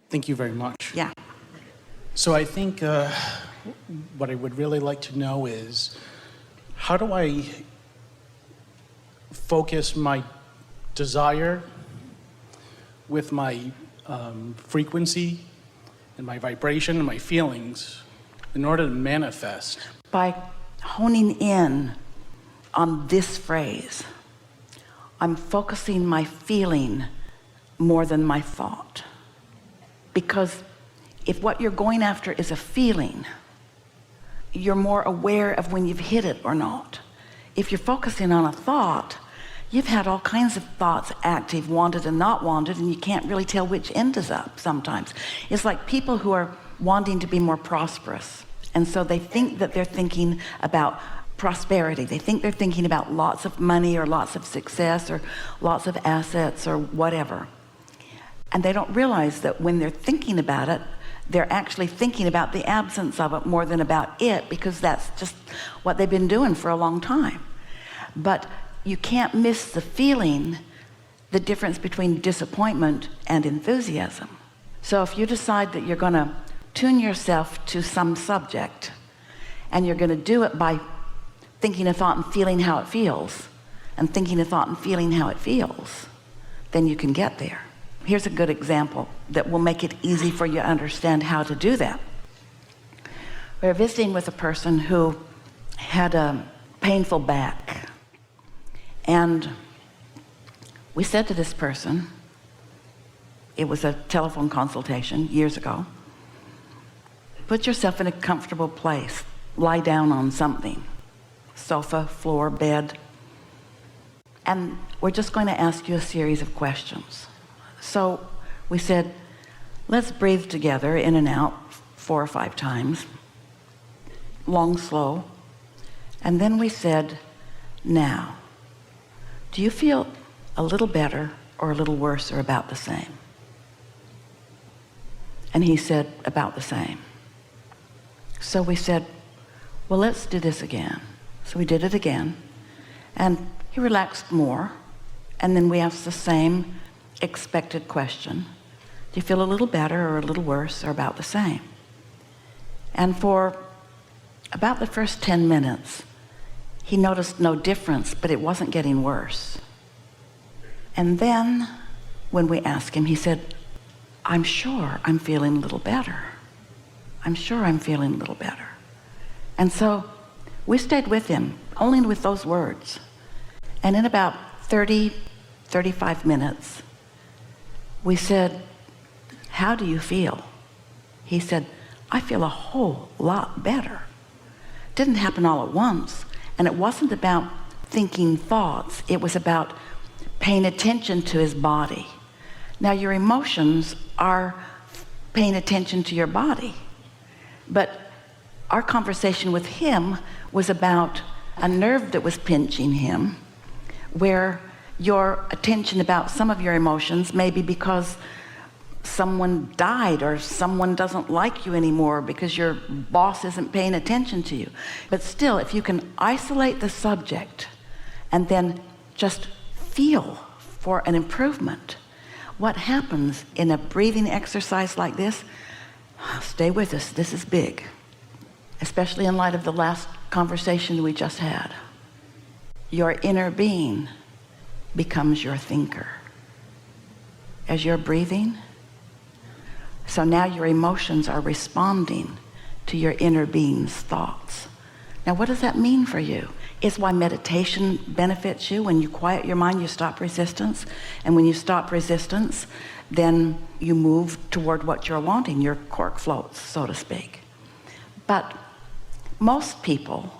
Thank you very much. Yeah. So I think what I would really like to know is, how do I focus my desire with my frequency and my vibration and my feelings in order to manifest? By honing in on this phrase, I'm focusing my feeling more than my thought. Because if what you're going after is a feeling, you're more aware of when you've hit it or not. If you're focusing on a thought, you've had all kinds of thoughts active, wanted and not wanted, and you can't really tell which end is up sometimes. It's like people who are wanting to be more prosperous, and so they think that they're thinking about prosperity. They think they're thinking about lots of money or lots of success or lots of assets or whatever. And they don't realize that when they're thinking about it, they're actually thinking about the absence of it more than about it, because that's just what they've been doing for a long time. But you can't miss the feeling, the difference between disappointment and enthusiasm. So if you decide that you're going to tune yourself to some subject, and you're going to do it by thinking a thought and feeling how it feels, and thinking a thought and feeling how it feels, then you can get there. Here's a good example that will make it easy for you to understand how to do that. We were visiting with a person who had a painful back, and we said to this person, it was a telephone consultation years ago, put yourself in a comfortable place, lie down on something, sofa, floor, bed, and we're just going to ask you a series of questions. So we said, let's breathe together in and out 4 or 5 times, long, slow. And then we said, now, do you feel a little better or a little worse or about the same? And he said, about the same. So we said, well, let's do this again. So we did it again, and he relaxed more. And then we asked the same expected question. Do you feel a little better or a little worse or about the same? And for about the first 10 minutes, he noticed no difference, but it wasn't getting worse. And then when we asked him, he said, I'm sure I'm feeling a little better. I'm sure I'm feeling a little better. And so we stayed with him, only with those words. And in about 35 minutes, we said, how do you feel? He said, I feel a whole lot better. It didn't happen all at once, and it wasn't about thinking thoughts. It was about paying attention to his body. Now, your emotions are paying attention to your body, but our conversation with him was about a nerve that was pinching him, where your attention about some of your emotions may be because someone died or someone doesn't like you anymore, because your boss isn't paying attention to you. But still, if you can isolate the subject and then just feel for an improvement, what happens in a breathing exercise like this, stay with us, this is big, especially in light of the last conversation we just had. Your inner being becomes your thinker. As you're breathing, so now your emotions are responding to your inner being's thoughts. Now, what does that mean for you? It's why meditation benefits you. When you quiet your mind, you stop resistance. And when you stop resistance, then you move toward what you're wanting. Your cork floats, so to speak. But most people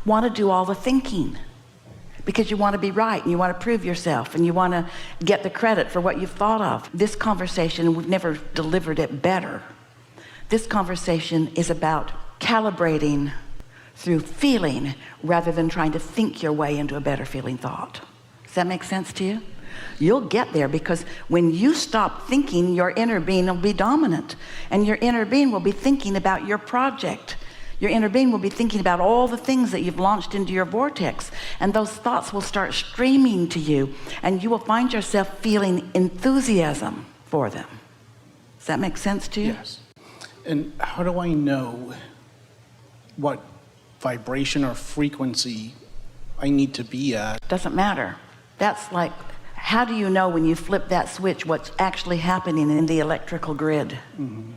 want to do all the thinking, because you want to be right and you want to prove yourself and you want to get the credit for what you've thought of. This conversation, we've never delivered it better. This conversation is about calibrating through feeling rather than trying to think your way into a better feeling thought. Does that make sense to you? You'll get there, because when you stop thinking, your inner being will be dominant, and your inner being will be thinking about your project, Your inner being will be thinking about all the things that you've launched into your vortex, and those thoughts will start streaming to you, and you will find yourself feeling enthusiasm for them. Does that make sense to you? Yes. And how do I know what vibration or frequency I need to be at? Doesn't matter. That's like, how do you know when you flip that switch what's actually happening in the electrical grid? Mm-hmm.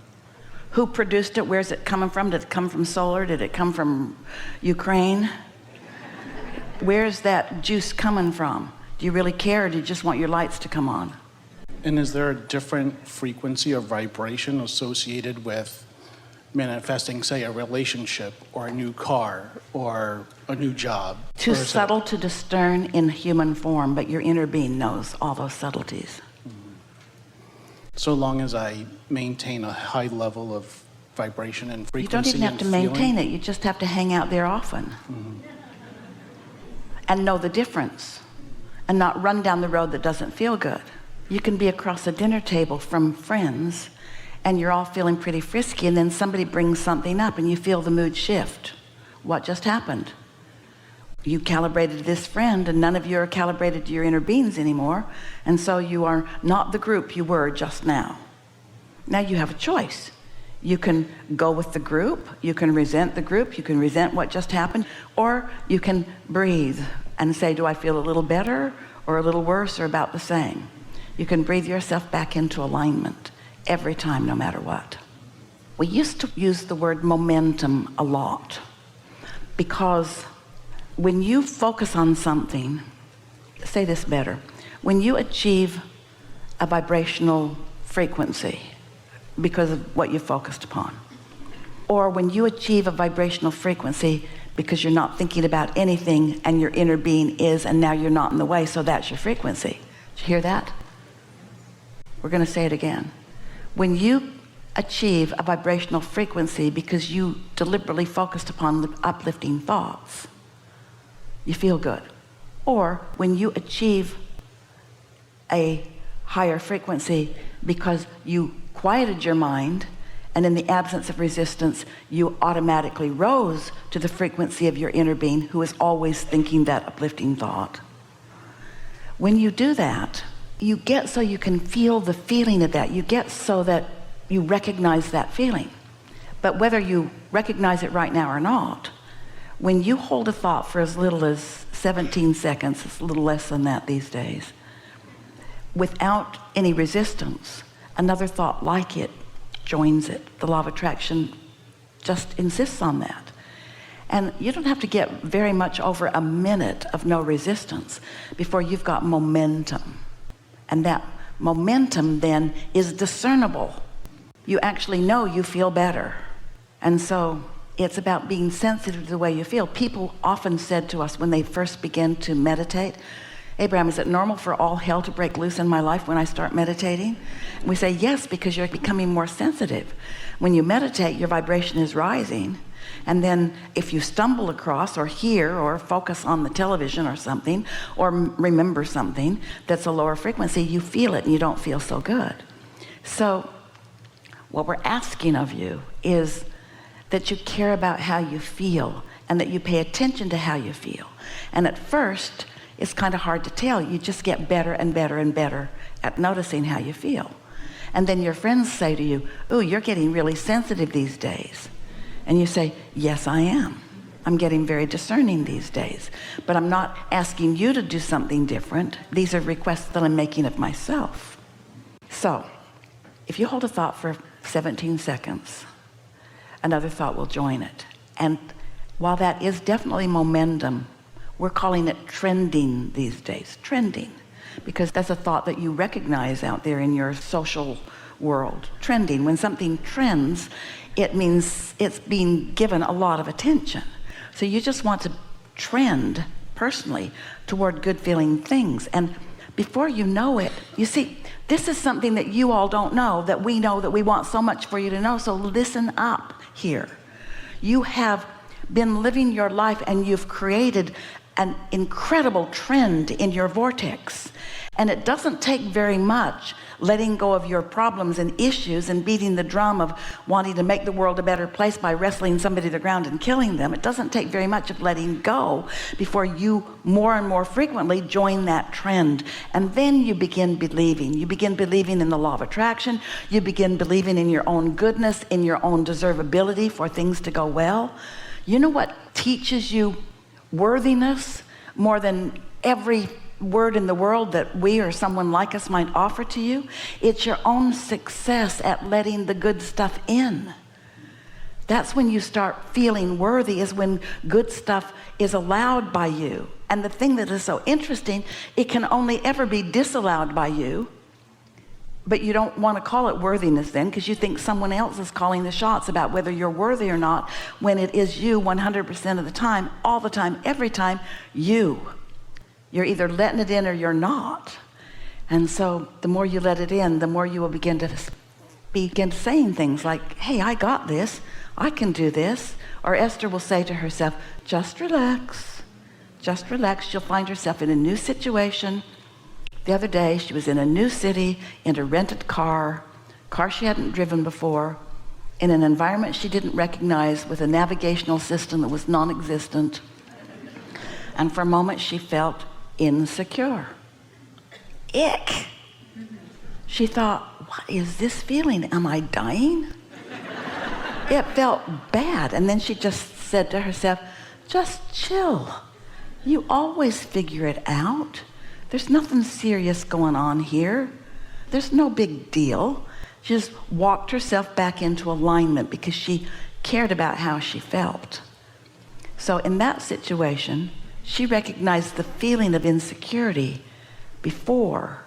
Who produced it? Where's it coming from? Did it come from solar? Did it come from Ukraine? Where's that juice coming from? Do you really care, or do you just want your lights to come on? And is there a different frequency or vibration associated with manifesting, say, a relationship or a new car or a new job? Too subtle to discern in human form, but your inner being knows all those subtleties. So long as I maintain a high level of vibration and frequency. You don't even have to maintain it. You just have to hang out there often. Mm-hmm. And know the difference and not run down the road that doesn't feel good. You can be across a dinner table from friends and you're all feeling pretty frisky, and then somebody brings something up and you feel the mood shift. What just happened? You calibrated this friend, and none of you are calibrated to your inner beings anymore, and so you are not the group you were just now. Now you have a choice. You can go with the group, you can resent the group, you can resent what just happened, or you can breathe and say, do I feel a little better or a little worse or about the same? You can breathe yourself back into alignment every time, no matter what. We used to use the word momentum a lot, because when you focus on something, say this better, when you achieve a vibrational frequency because of what you focused upon, or when you achieve a vibrational frequency because you're not thinking about anything and your inner being is, and now you're not in the way, so that's your frequency. Did you hear that? We're going to say it again. When you achieve a vibrational frequency because you deliberately focused upon uplifting thoughts, you feel good. Or when you achieve a higher frequency because you quieted your mind, and in the absence of resistance, you automatically rose to the frequency of your inner being, who is always thinking that uplifting thought. When you do that, you get so you can feel the feeling of that. You get so that you recognize that feeling. But whether you recognize it right now or not, when you hold a thought for as little as 17 seconds, it's a little less than that these days, without any resistance, another thought like it joins it. The law of attraction just insists on that. And you don't have to get very much over a minute of no resistance before you've got momentum. And that momentum then is discernible. You actually know you feel better. And so it's about being sensitive to the way you feel. People often said to us when they first began to meditate, Abraham, is it normal for all hell to break loose in my life when I start meditating? And we say, yes, because you're becoming more sensitive. When you meditate, your vibration is rising. And then if you stumble across or hear or focus on the television or something, or remember something that's a lower frequency, you feel it and you don't feel so good. So what we're asking of you is that you care about how you feel and that you pay attention to how you feel. And at first, it's kind of hard to tell. You just get better and better and better at noticing how you feel. And then your friends say to you, ooh, you're getting really sensitive these days. And you say, yes, I am. I'm getting very discerning these days. But I'm not asking you to do something different. These are requests that I'm making of myself. So, if you hold a thought for 17 seconds, another thought will join it. And while that is definitely momentum, we're calling it trending these days. Trending. Because that's a thought that you recognize out there in your social world. Trending. When something trends, it means it's being given a lot of attention. So you just want to trend personally toward good feeling things. And before you know it, you see, this is something that you all don't know, that we know, that we want so much for you to know. So listen up here. You have been living your life and you've created an incredible trend in your vortex. And it doesn't take very much letting go of your problems and issues and beating the drum of wanting to make the world a better place by wrestling somebody to the ground and killing them. It doesn't take very much of letting go before you more and more frequently join that trend. And then you begin believing. You begin believing in the law of attraction. You begin believing in your own goodness, in your own deservability for things to go well. You know what teaches you worthiness more than every word in the world that we or someone like us might offer to you? It's your own success at letting the good stuff in. That's when you start feeling worthy, is when good stuff is allowed by you. And the thing that is so interesting, it can only ever be disallowed by you, but you don't want to call it worthiness then, because you think someone else is calling the shots about whether you're worthy or not, when it is you 100% of the time, all the time, every time, you. You're either letting it in or you're not. And so the more you let it in, the more you will begin saying things like, hey, I got this. I can do this. Or Esther will say to herself, just relax. Just relax. She'll find herself in a new situation. The other day, she was in a new city, in a rented car she hadn't driven before, in an environment she didn't recognize, with a navigational system that was non-existent. And for a moment, she felt insecure. Ick. She thought, what is this feeling? Am I dying? It felt bad. And then she just said to herself, just chill. You always figure it out. There's nothing serious going on here. There's no big deal. She just walked herself back into alignment because she cared about how she felt. So in that situation, she recognized the feeling of insecurity before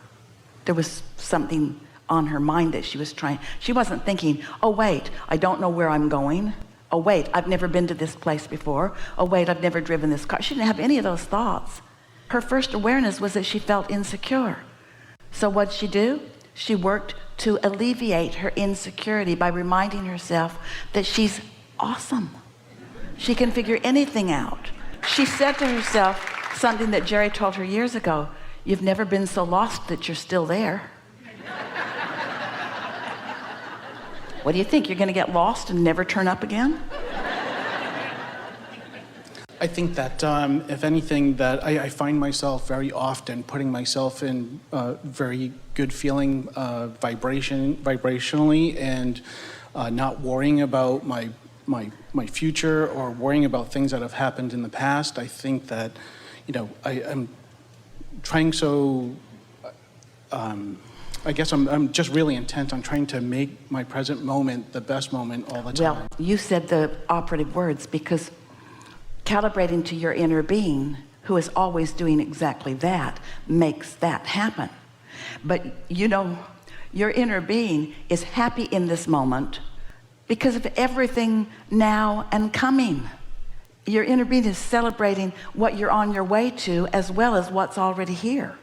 there was something on her mind that she was trying. She wasn't thinking, oh wait, I don't know where I'm going. Oh wait, I've never been to this place before. Oh wait, I've never driven this car. She didn't have any of those thoughts. Her first awareness was that she felt insecure. So what'd she do? She worked to alleviate her insecurity by reminding herself that she's awesome. She can figure anything out. She said to herself something that Jerry told her years ago, you've never been so lost that you're still there. What do you think? You're going to get lost and never turn up again? I think that, if anything, that I find myself very often putting myself in very good feeling vibrationally, and not worrying about my future or worrying about things that have happened in the past. I think that, I'm trying so, I guess I'm just really intent on trying to make my present moment the best moment all the time. Well, you said the operative words, because calibrating to your inner being, who is always doing exactly that, makes that happen. But your inner being is happy in this moment because of everything now and coming. Your inner being is celebrating what you're on your way to, as well as what's already here.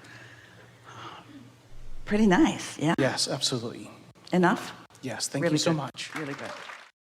Pretty nice, yeah? Yes, absolutely. Enough? Yes, thank Really you so good. much. Really good.